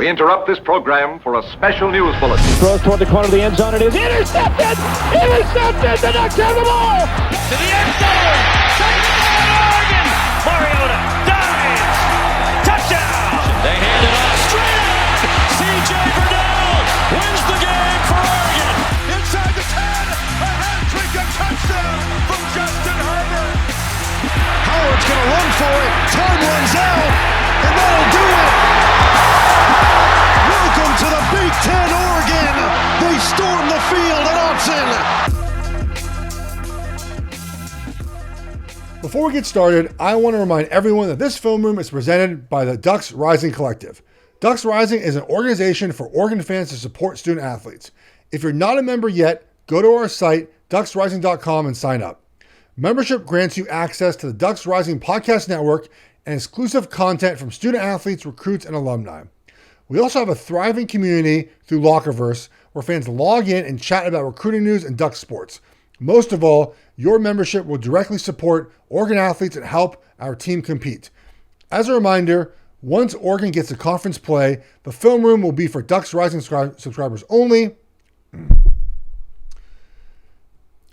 We interrupt this program for a special news bulletin. Throws toward the corner of the end zone. It is intercepted! Intercepted! The Ducks have the ball! To the end zone! Touchdown, Oregon! Mariota dives! Touchdown! They hand it off straight out! C.J. Burdell wins the game for Oregon! Inside the 10! A hat-trick, a touchdown from Justin Herbert! Howard's going to run for it. Time runs out, and that'll do it! Welcome to the Big Ten, Oregon! They storm the field at Upson! Before we get started, I want to remind everyone that this film room is presented by the Ducks Rising Collective. Ducks Rising is an organization for Oregon fans to support student athletes. If you're not a member yet, go to our site, ducksrising.com, and sign up. Membership grants you access to the Ducks Rising podcast network and exclusive content from student athletes, recruits, and alumni. We also have a thriving community through Lockerverse where fans log in and chat about recruiting news and Duck sports. Most of all, your membership will directly support Oregon athletes and help our team compete. As a reminder, once Oregon gets to conference play, the film room will be for Ducks Rising subscribers only.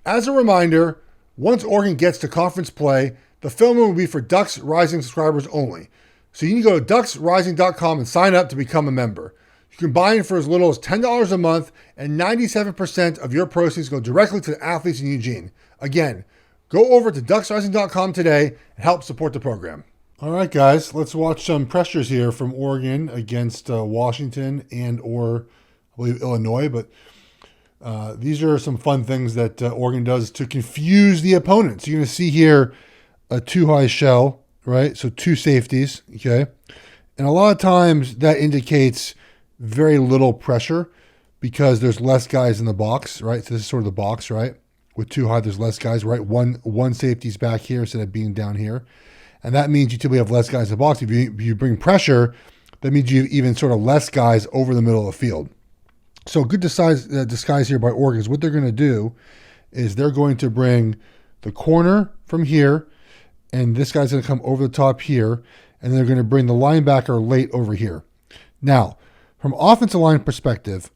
As a reminder, once Oregon gets to conference play, the film room will be for Ducks Rising subscribers only. So you can go to ducksrising.com and sign up to become a member. You can buy in for as little as $10 a month, and 97% of your proceeds go directly to the athletes in Eugene. Again, go over to ducksrising.com today and help support the program. All right, guys, let's watch some pressures here from Oregon against Washington and or I believe Illinois, but these are some fun things that Oregon does to confuse the opponents. You're going to see here a two-high shell, right? So two safeties, okay? And a lot of times that indicates very little pressure because there's less guys in the box, right? So this is sort of the box, right? With two high, there's less guys, right? One safety's back here instead of being down here. And that means you typically have less guys in the box. If you bring pressure, that means you have even sort of less guys over the middle of the field. So good disguise here by Oregon is what they're going to do is they're going to bring the corner from here, and this guy's going to come over the top here, and they're going to bring the linebacker late over here. Now, from offensive line perspective,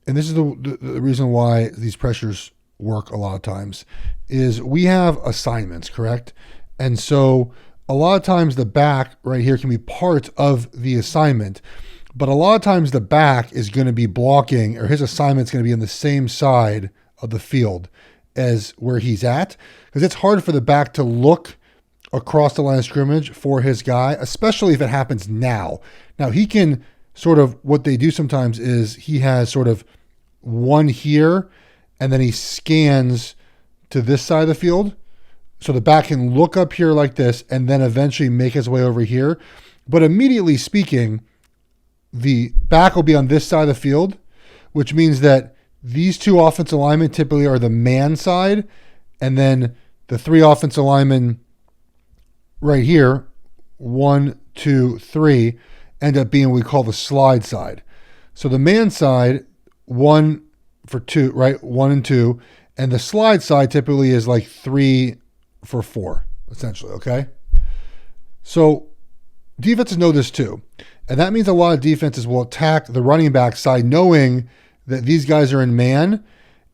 and this is the reason why these pressures work a lot of times, is we have assignments, correct? And so a lot of times the back right here can be part of the assignment, but a lot of times the back is going to be blocking, or his assignment's going to be on the same side of the field as where he's at, because it's hard for the back to look across the line of scrimmage for his guy, especially if it happens now. Now he can sort of, what they do sometimes is he has sort of one here, and then he scans to this side of the field. So the back can look up here like this and then eventually make his way over here. But immediately speaking, the back will be on this side of the field, which means that these two offensive linemen typically are the man side, and then the three offensive linemen right here, 1, 2, 3, end up being what we call the slide side. So the man side, 1 for 2, right? 1 and 2. And the slide side typically is like 3 for 4, essentially, okay? So defenses know this too. And that means a lot of defenses will attack the running back side knowing that these guys are in man,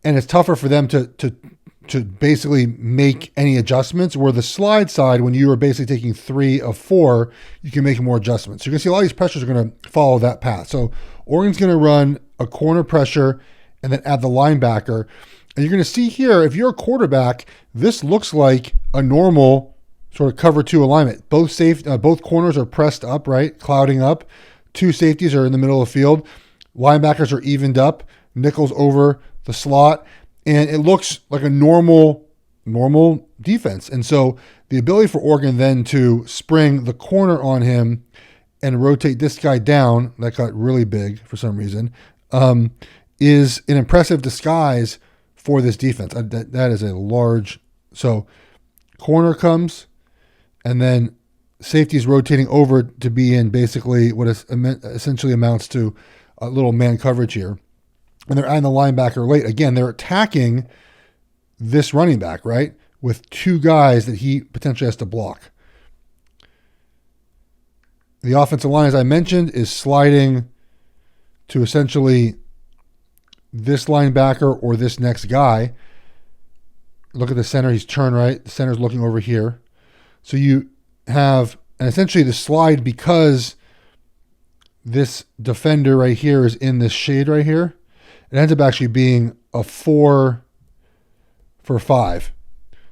and it's tougher for them to basically make any adjustments, where the slide side, when you are basically taking 3 of 4, you can make more adjustments. So you're going to see a lot of these pressures are going to follow that path. So Oregon's going to run a corner pressure and then add the linebacker. And you're going to see here, if you're a quarterback, this looks like a normal sort of cover 2 alignment. Both corners are pressed up, right? Clouding up. 2 safeties are in the middle of the field. Linebackers are evened up. Nickels over the slot. And it looks like a normal defense. And so the ability for Oregon then to spring the corner on him and rotate this guy down, that got really big for some reason, is an impressive disguise for this defense. That is a large, so corner comes, and then safety's rotating over to be in basically what is essentially amounts to a little man coverage here. And they're adding the linebacker late. Again, they're attacking this running back, right, with 2 guys that he potentially has to block. The offensive line, as I mentioned, is sliding to essentially this linebacker or this next guy. Look at the center. He's turned right. The center's looking over here. So you have, and essentially the slide, because this defender right here is in this shade right here, it ends up actually being a 4 for 5.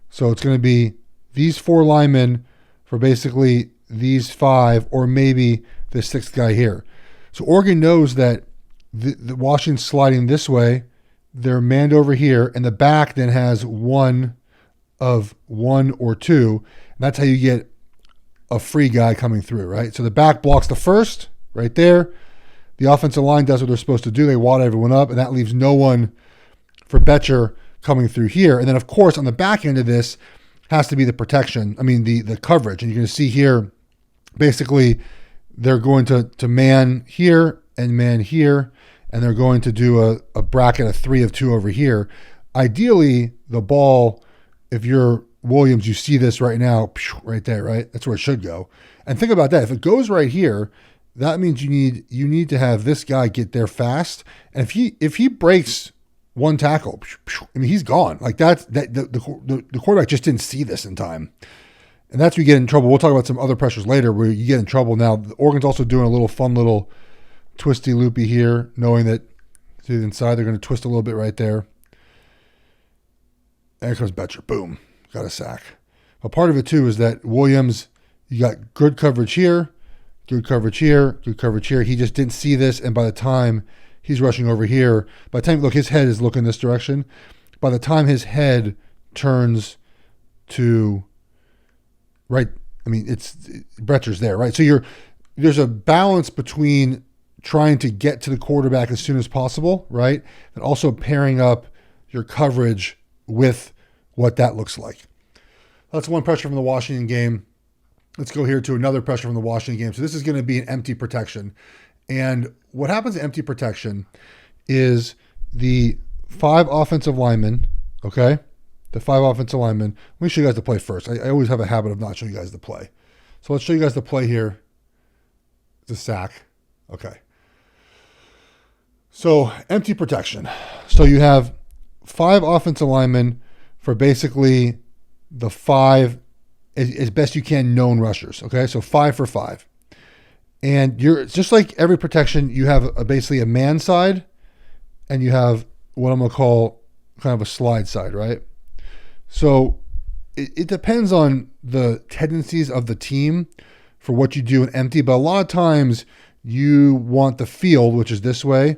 So it's going to be these 4 linemen for basically these 5, or maybe the 6th guy here. So Oregon knows that the Washington's sliding this way. They're manned over here, and the back then has 1 of 1 or 2. And that's how you get a free guy coming through, right? So the back blocks the first right there. The offensive line does what they're supposed to do. They wad everyone up, and that leaves no one for Betcher coming through here. And then, of course, on the back end of this has to be the protection. I mean, the coverage. And you're going to see here, basically, they're going to man here and man here, and they're going to do a bracket of 3 of 2 over here. Ideally, the ball, if you're Williams, you see this right now, right there, right? That's where it should go. And think about that. If it goes right here, that means you need to have this guy get there fast. And if he breaks one tackle, I mean, he's gone. Like the quarterback just didn't see this in time. And that's where you get in trouble. We'll talk about some other pressures later where you get in trouble. Now, Oregon's also doing a little fun little twisty loopy here, knowing that to the inside they're going to twist a little bit right there. There comes Betcher. Boom. Got a sack. A part of it, too, is that Williams, you got good coverage here, good coverage here, good coverage here. He just didn't see this, and by the time he's rushing over here, by the time, look, his head is looking this direction. By the time his head turns to right, I mean, Betcher's there, right? So there's a balance between trying to get to the quarterback as soon as possible, right? And also pairing up your coverage with what that looks like. That's one pressure from the Washington game. Let's go here to another pressure from the Washington game. So this is going to be an empty protection. And what happens in empty protection is the 5 offensive linemen, okay? The 5 offensive linemen. Let me show you guys the play first. I always have a habit of not showing you guys the play. So let's show you guys the play here. It's a sack. Okay. So empty protection. So you have 5 offensive linemen for basically the 5 as best you can known rushers. Okay, so 5 for 5, and you're just like every protection. You have basically a man side, and you have what I'm gonna call kind of a slide side, right? So it depends on the tendencies of the team for what you do in empty, but a lot of times you want the field, which is this way,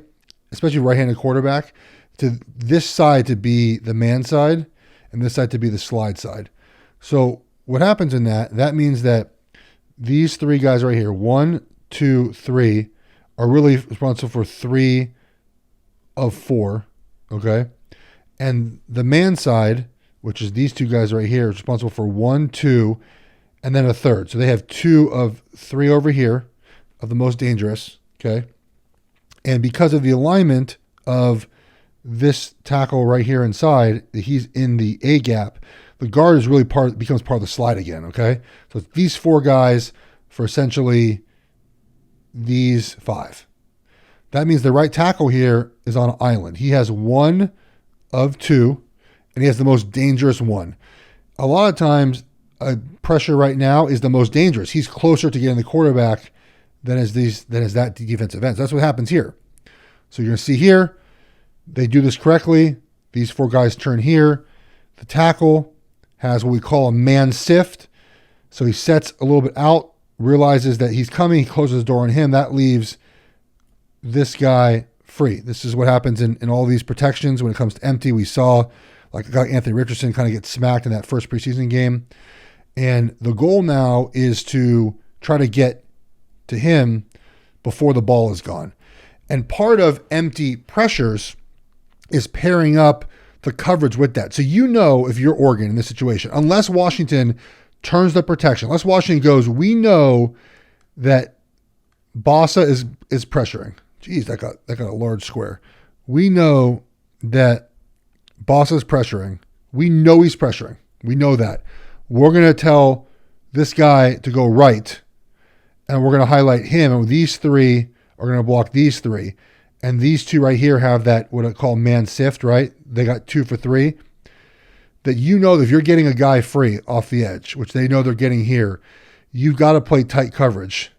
especially right-handed quarterback, to this side to be the man side and this side to be the slide side. So what happens in that means that these 3 guys right here, 1, 2, 3, are really responsible for 3 of 4, okay? And the man side, which is these 2 guys right here, is responsible for 1, 2, and then a third. So they have 2 of 3 over here of the most dangerous, okay? And because of the alignment of this tackle right here inside, he's in the A gap, the guard is really becomes part of the slide again, okay? So it's these 4 guys for essentially these 5. That means the right tackle here is on an island. He has 1 of 2, and he has the most dangerous one. A lot of times, pressure right now is the most dangerous. He's closer to getting the quarterback than is that defensive end. So that's what happens here. So you're going to see here, they do this correctly. These 4 guys turn here. The tackle has what we call a man sift. So he sets a little bit out, realizes that he's coming, he closes the door on him. That leaves this guy free. This is what happens in all these protections. When it comes to empty, we saw like a guy, Anthony Richardson, kind of get smacked in that first preseason game. And the goal now is to try to get to him before the ball is gone. And part of empty pressures is pairing up the coverage with that. So you know if you're Oregon in this situation, unless Washington turns the protection, unless Washington goes, we know that Bossa is pressuring. Geez, that got a large square. We know that Bossa is pressuring. We know he's pressuring. We know that. We're going to tell this guy to go right, and we're going to highlight him, and these 3 are going to block these 3. and these two right here have that, what I call man sift, right? They got 2 for 3. That you know that if you're getting a guy free off the edge, which they know they're getting here, you've got to play tight coverage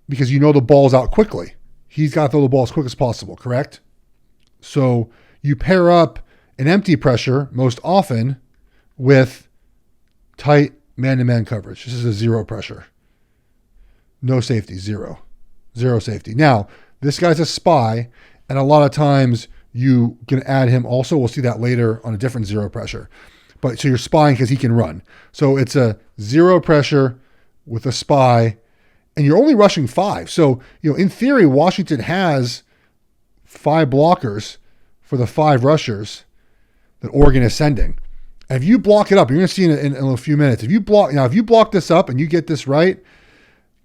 because you know the ball's out quickly. He's got to throw the ball as quick as possible, correct? So you pair up an empty pressure most often with tight man-to-man coverage. This is a 0 pressure. No safety, 0. 0 safety. Now, this guy's a spy, and a lot of times you can add him also. We'll see that later on a different 0 pressure. But so you're spying because he can run. So it's a 0 pressure with a spy, and you're only rushing 5. So, in theory, Washington has 5 blockers for the 5 rushers that Oregon is sending. And if you block it up, you're going to see in a few minutes. If you block this up and you get this right,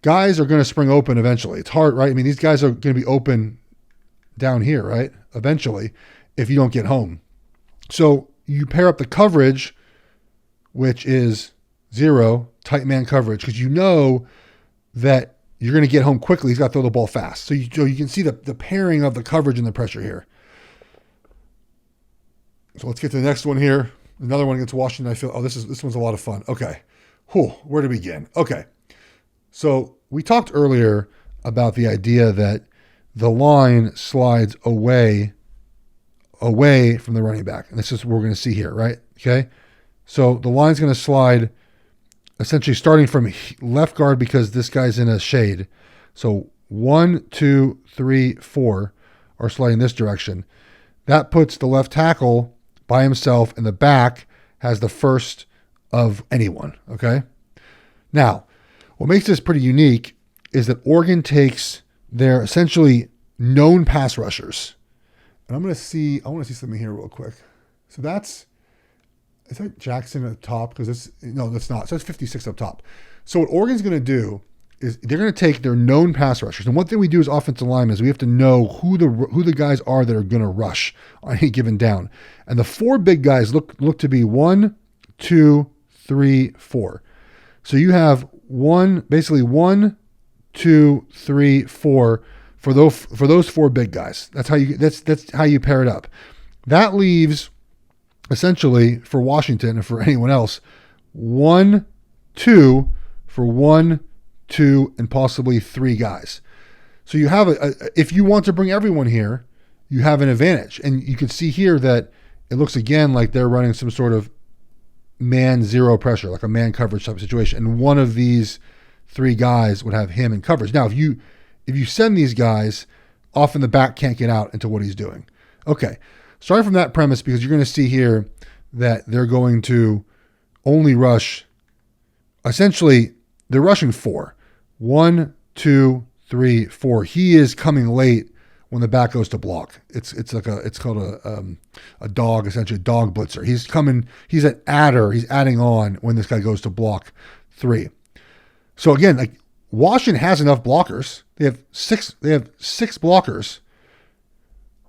guys are going to spring open eventually. It's hard, right? I mean, these guys are going to be open down here, right? Eventually, if you don't get home. So you pair up the coverage, which is 0, tight man coverage, because you know that you're going to get home quickly. He's got to throw the ball fast. So you can see the pairing of the coverage and the pressure here. So let's get to the next one here. Another one against Washington. I feel, this one's a lot of fun. Okay. Where to begin? Okay. So we talked earlier about the idea that the line slides away from the running back. And this is what we're going to see here, right? Okay. So the line's going to slide essentially starting from left guard because this guy's in a shade. So 1, 2, 3, 4 are sliding this direction. That puts the left tackle by himself, and the back has the first of anyone. Okay. Now, what makes this pretty unique is that Oregon takes their essentially known pass rushers. And I want to see something here real quick. So is that Jackson at the top? That's not. So it's 56 up top. So what Oregon's going to do is they're going to take their known pass rushers. And one thing we do as offensive linemen is we have to know who the guys are that are going to rush on any given down. And the 4 big guys look to be 1, 2, 3, 4. So you have 1, 2, 3, 4 for those 4 big guys. That's how you pair it up. That leaves essentially for Washington and for anyone else 1, 2 for 1, 2, and possibly 3 guys. So you have if you want to bring everyone here, you have an advantage. And you can see here that it looks again like they're running some sort of man 0 pressure, like a man coverage type of situation. And one of these 3 guys would have him in coverage. Now, if you send these guys, often the back can't get out into what he's doing. Okay, starting from that premise, because you're going to see here that they're going to only rush, essentially, they're rushing 4. 1, 2, 3, 4. He is coming late when the back goes to block. It's called a dog, essentially a dog blitzer. He's coming, he's an adder, he's adding on when this guy goes to block 3. So again, like Washington has enough blockers. They have six blockers,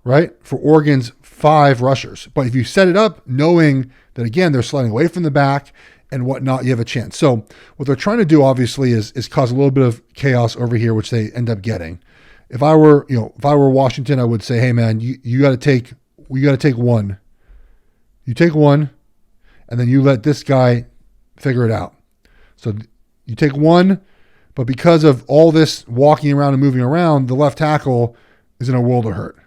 right? For Oregon's 5 rushers. But if you set it up knowing that again they're sliding away from the back and whatnot, you have a chance. So what they're trying to do obviously is cause a little bit of chaos over here, which they end up getting. If I were Washington, I would say, hey man, you got to take one. You take one, and then you let this guy figure it out. So you take one, but because of all this walking around and moving around, the left tackle is in a world of hurt.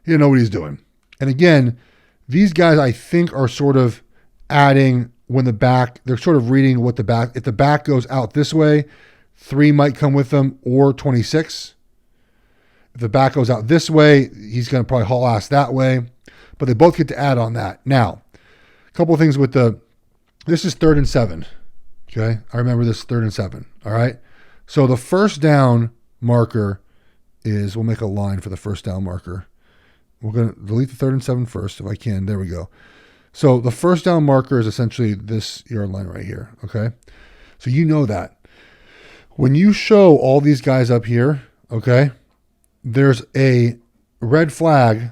He didn't know what he's doing. And again, these guys I think are sort of adding when the back, they're sort of reading what the back, if the back goes out this way, 3 might come with them or 26. If the back goes out this way, he's going to probably haul ass that way. But they both get to add on that. Now, a couple of things with this is 3rd and 7. Okay, I remember this 3rd and 7. All right. So the first down marker is, we'll make a line for the first down marker. We're going to delete the 3rd and 7 first if I can. There we go. So the first down marker is essentially this yard line right here. Okay. So you know that. When you show all these guys up here, okay, there's a red flag.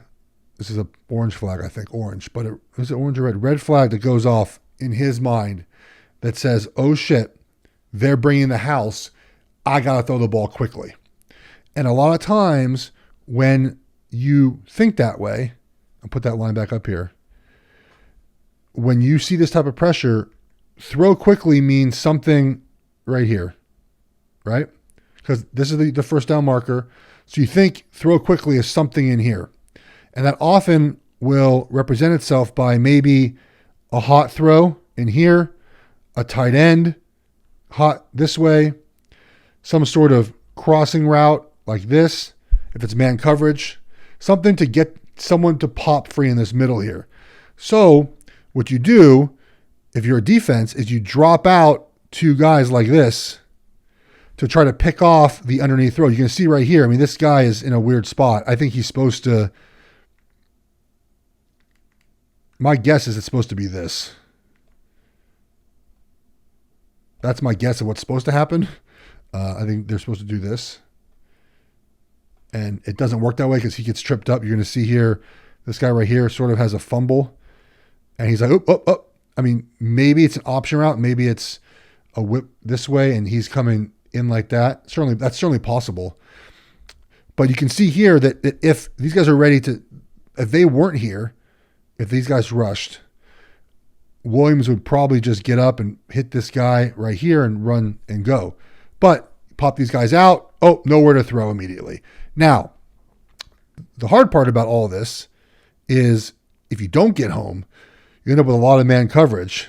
This is an orange flag, I think, orange. But is it orange or red? Red flag that goes off in his mind that says, oh shit, they're bringing the house. I got to throw the ball quickly. And a lot of times when you think that way, I'll put that line back up here. When you see this type of pressure, throw quickly means something right here, right? Because this is the first down marker. So you think throw quickly is something in here. And that often will represent itself by maybe a hot throw in here, a tight end, hot this way, some sort of crossing route like this, if it's man coverage, something to get someone to pop free in this middle here. So what you do, if you're a defense, is you drop out two guys like this to try to pick off the underneath throw. You can see right here, I mean, this guy is in a weird spot. I think he's supposed to, my guess is it's supposed to be this. That's my guess of what's supposed to happen. I think they're supposed to do this. And it doesn't work that way because he gets tripped up. You're going to see here, this guy right here sort of has a fumble. And he's like, oh. I mean, maybe it's an option route. Maybe it's a whip this way and he's coming in like that. That's certainly possible. But you can see here that if these guys are ready to, if they weren't here, if these guys rushed, Williams would probably just get up and hit this guy right here and run and go. But pop these guys out. Oh, nowhere to throw immediately. Now, the hard part about all this is if you don't get home, you end up with a lot of man coverage.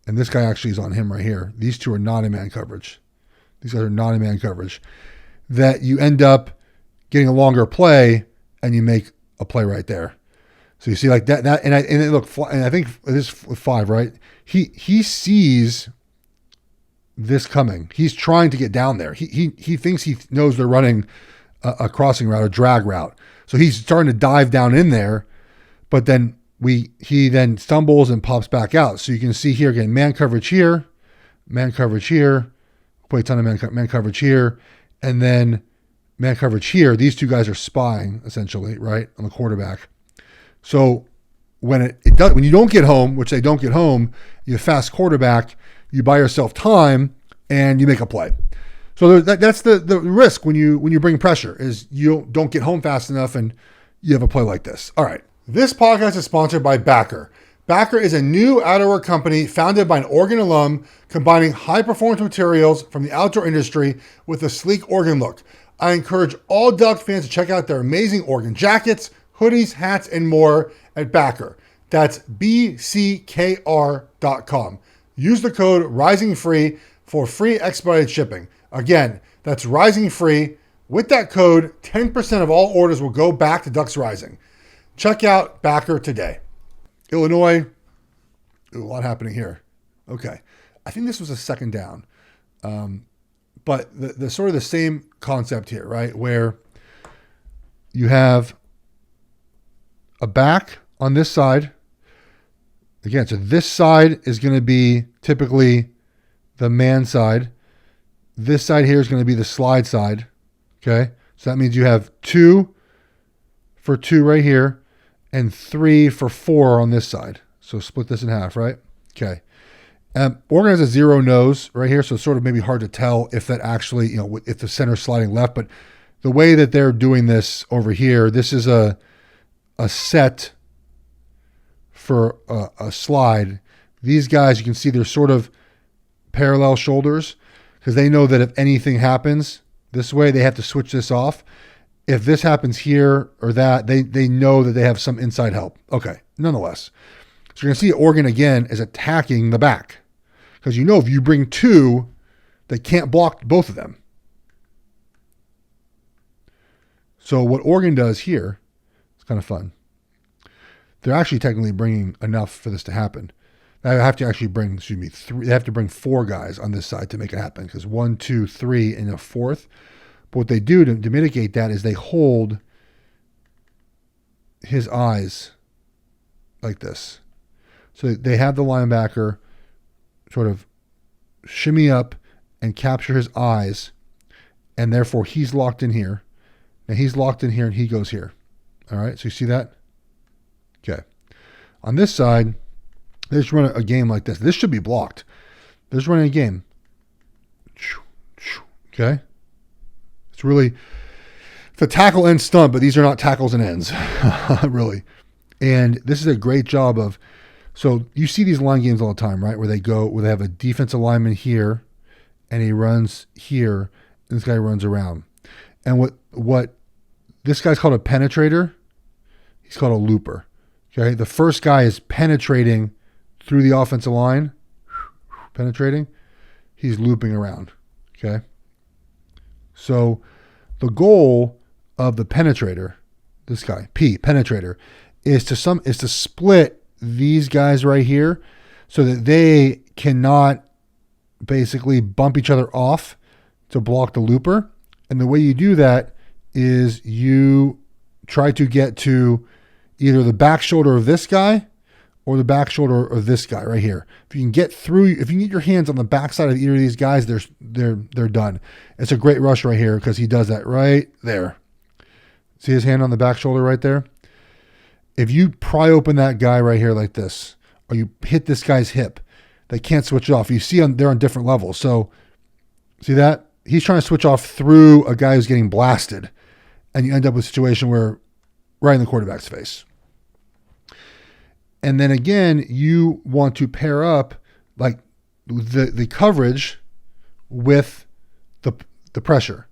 And this guy actually is on him right here. These two are not in man coverage. These guys are not in man coverage. That you end up getting a longer play and you make a play right there. So you see like that and I think this is 5, right? He sees this coming. He's trying to get down there. He thinks he knows they're running a crossing route, a drag route. So he's starting to dive down in there, but then he then stumbles and pops back out. So you can see here again, man coverage here, play a ton of man coverage here, and then man coverage here. These two guys are spying essentially, right, on the quarterback. So when when you don't get home, which they don't get home, you fast quarterback, you buy yourself time, and you make a play. So that's the risk when you bring pressure is you don't get home fast enough and you have a play like this. All right. This podcast is sponsored by Backer. Backer is a new outerwear company founded by an Oregon alum, combining high-performance materials from the outdoor industry with a sleek Oregon look. I encourage all Duck fans to check out their amazing Oregon jackets, hoodies, hats, and more at Backer. That's BCKR.com. Use the code RISINGFREE for free expedited shipping. Again, that's RISINGFREE. With that code, 10% of all orders will go back to Ducks Rising. Check out Backer today. Illinois, a lot happening here. Okay. I think this was a second down. But the sort of the same concept here, right? Where you have a back on this side. Again, so this side is going to be typically the man side. This side here is going to be the slide side. Okay. So that means you have 2 for 2 right here and 3 for 4 on this side. So split this in half, right? Okay. Oregon has a 0 nose right here, so it's sort of maybe hard to tell if that actually, if the center's sliding left. But the way that they're doing this over here, this is a set for a slide. These guys, you can see they're sort of parallel shoulders because they know that if anything happens this way, they have to switch this off. If this happens here or that, they know that they have some inside help. Okay, nonetheless. So you're going to see Oregon again is attacking the back. Because if you bring 2, they can't block both of them. So what Oregon does here, it's kind of fun. They're actually technically bringing enough for this to happen. They have to actually bring, 3. They have to bring 4 guys on this side to make it happen. Because 1, 2, 3, and a 4th. But what they do to mitigate that is they hold his eyes like this. So they have the linebacker sort of shimmy up and capture his eyes, and therefore he's locked in here. Now he's locked in here and he goes here. All right, so you see that? Okay. On this side, they just run a game like this. This should be blocked. They're just running a game. Okay? It's it's a tackle and stunt, but these are not tackles and ends, really. And this is a great job of, so you see these line games all the time, right? Where they have a defensive lineman here, and he runs here, and this guy runs around. And what this guy's called a penetrator, he's called a looper. Okay, the first guy is penetrating through the offensive line, penetrating. He's looping around. Okay, so the goal of the penetrator, this guy penetrator, is to split these guys right here, so that they cannot basically bump each other off to block the looper. And the way you do that is you try to get to either the back shoulder of this guy or the back shoulder of this guy right here. If you can get your hands on the backside of either of these guys, they're done. It's a great rush right here because he does that right there. See his hand on the back shoulder right there? If you pry open that guy right here like this, or you hit this guy's hip, they can't switch it off. You see they're on different levels. So see that? He's trying to switch off through a guy who's getting blasted, and you end up with a situation where right in the quarterback's face. And then again, you want to pair up like the coverage with the pressure.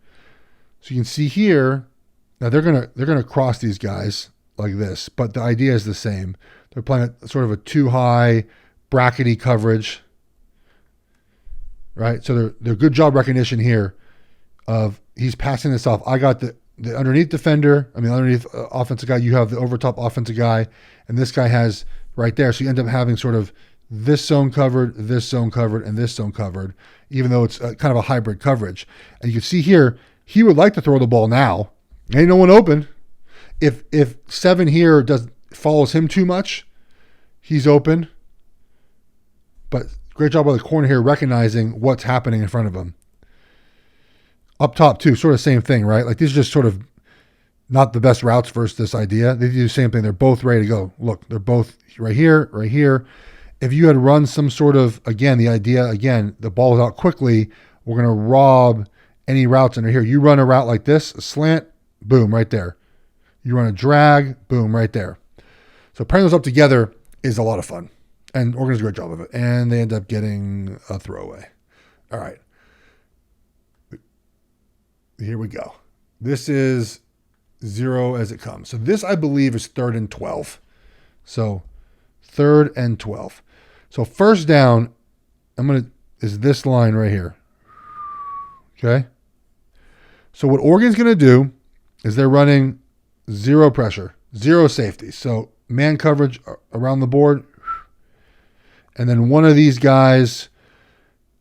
So you can see here, now they're gonna cross these guys like this, but the idea is the same. They're playing sort of a too high brackety coverage, right? So they're good job recognition here of he's passing this off. I got the underneath defender, underneath offensive guy, you have the over top offensive guy, and this guy has right there. So you end up having sort of this zone covered, and this zone covered, even though it's kind of a hybrid coverage. And you can see here, he would like to throw the ball now. Ain't no one open. If 7 here follows him too much, he's open. But great job by the corner here recognizing what's happening in front of him. Up top too, sort of same thing, right? Like these are just sort of not the best routes versus this idea. They do the same thing. They're both ready to go. Look, they're both right here, right here. If you had run some sort of, the ball is out quickly, we're going to rob any routes under here. You run a route like this, a slant, boom, right there. You run a drag, boom, right there. So pairing those up together is a lot of fun. And Oregon does a great job of it. And they end up getting a throwaway. All right. Here we go. This is 0 as it comes. So this, I believe, is 3rd and 12. So 3rd and 12. So first down, is this line right here. Okay. So what Oregon's going to do is they're running 0 pressure, 0 safety. So man coverage around the board. And then one of these guys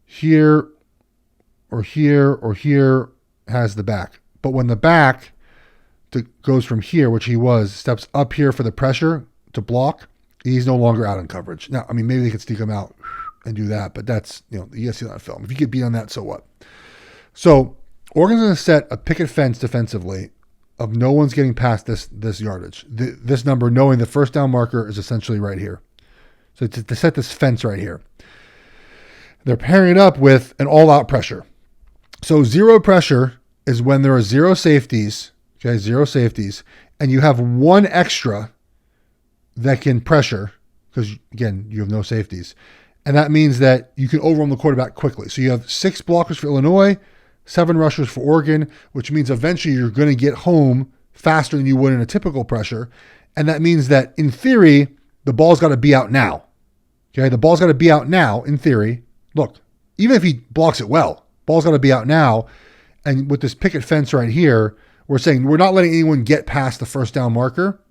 here or here or here has the back. But when the back goes from here, which he steps up here for the pressure to block, he's no longer out in coverage. Now, maybe they could sneak him out and do that, but that's, you guys see that on film. If you get beat on that, so what? So Oregon's going to set a picket fence defensively of no one's getting past this yardage. This number, knowing the first down marker is essentially right here. So to set this fence right here. They're pairing it up with an all-out pressure. So 0 pressure is when there are 0 safeties, okay, 0 safeties, and you have 1 extra that can pressure, because, again, you have no safeties. And that means that you can overwhelm the quarterback quickly. So you have 6 blockers for Illinois, 7 rushers for Oregon, which means eventually you're going to get home faster than you would in a typical pressure. And that means that, in theory, the ball's got to be out now. Okay, the ball's got to be out now, in theory. Look, even if he blocks it well, ball's got to be out now. And with this picket fence right here, we're saying we're not letting anyone get past the first down marker.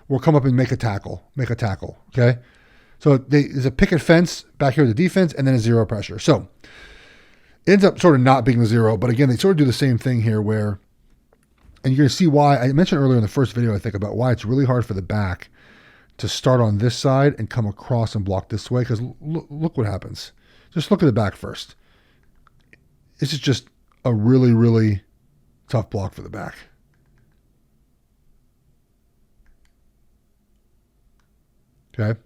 We'll come up and make a tackle, okay? So there's a picket fence back here, the defense, and then a 0 pressure. So it ends up sort of not being a 0, but again, they sort of do the same thing here where, and you're going to see why, I mentioned earlier in the first video, I think, about why it's really hard for the back to start on this side and come across and block this way, because look what happens. Just look at the back first. This is just a really, really tough block for the back. Okay.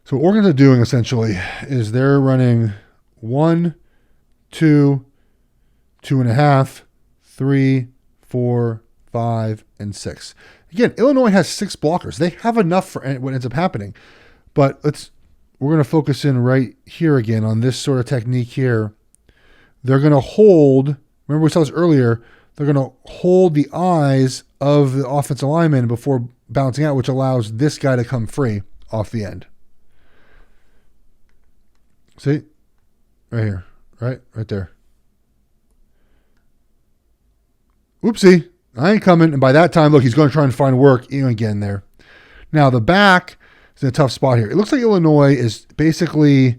So what Oregon's doing essentially is they're running 1, 2, 2.5, 3, 4, 5, and 6. Again, Illinois has 6 blockers. They have enough for what ends up happening. But we're going to focus in right here again on this sort of technique here. They're going to hold, remember we saw this earlier, they're going to hold the eyes of the offensive lineman before bouncing out, which allows this guy to come free off the end. See? Right here. Right there. Oopsie. I ain't coming. And by that time, look, he's going to try and find work again there. Now, the back is in a tough spot here. It looks like Illinois is basically,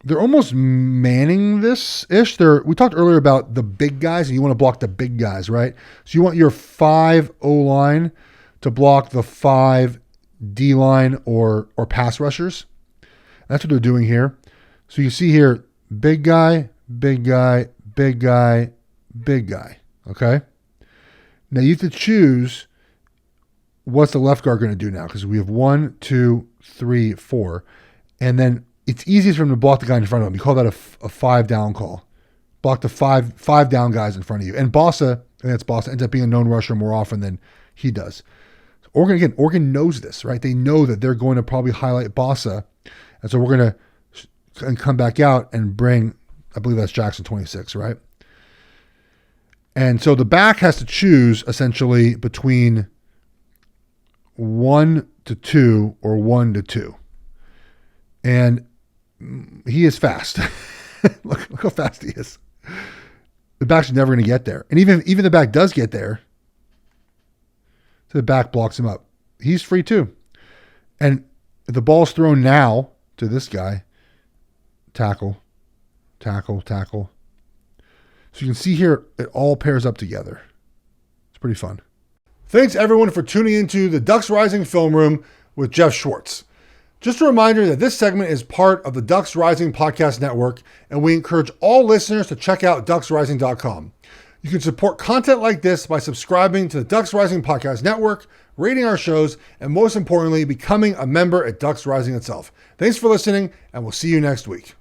they're almost manning this-ish. We talked earlier about the big guys, and you want to block the big guys, right? So you want your 5 O-line to block the 5 D-line or pass rushers. That's what they're doing here. So you see here, big guy, big guy, big guy, big guy. Okay? Now you have to choose what's the left guard going to do now, because we have 1, 2, 3, 4. And then it's easiest for him to block the guy in front of him. You call that a 5-down call. Block the five down guys in front of you. And Bossa, ends up being a known rusher more often than he does. Oregon knows this, right? They know that they're going to probably highlight Bossa. And so we're going to come back out and bring, I believe that's Jackson 26, right? And so the back has to choose essentially between 1 to 2 or 1 to 2. And he is fast. look how fast he is. The back's never going to get there. And even the back does get there, so the back blocks him up. He's free too. And if the ball's thrown now to this guy, tackle, tackle, tackle. So you can see here, it all pairs up together. It's pretty fun. Thanks everyone for tuning into the Ducks Rising Film Room with Geoff Schwartz. Just a reminder that this segment is part of the Ducks Rising Podcast Network, and we encourage all listeners to check out ducksrising.com. You can support content like this by subscribing to the Ducks Rising Podcast Network, rating our shows, and most importantly, becoming a member at Ducks Rising itself. Thanks for listening, and we'll see you next week.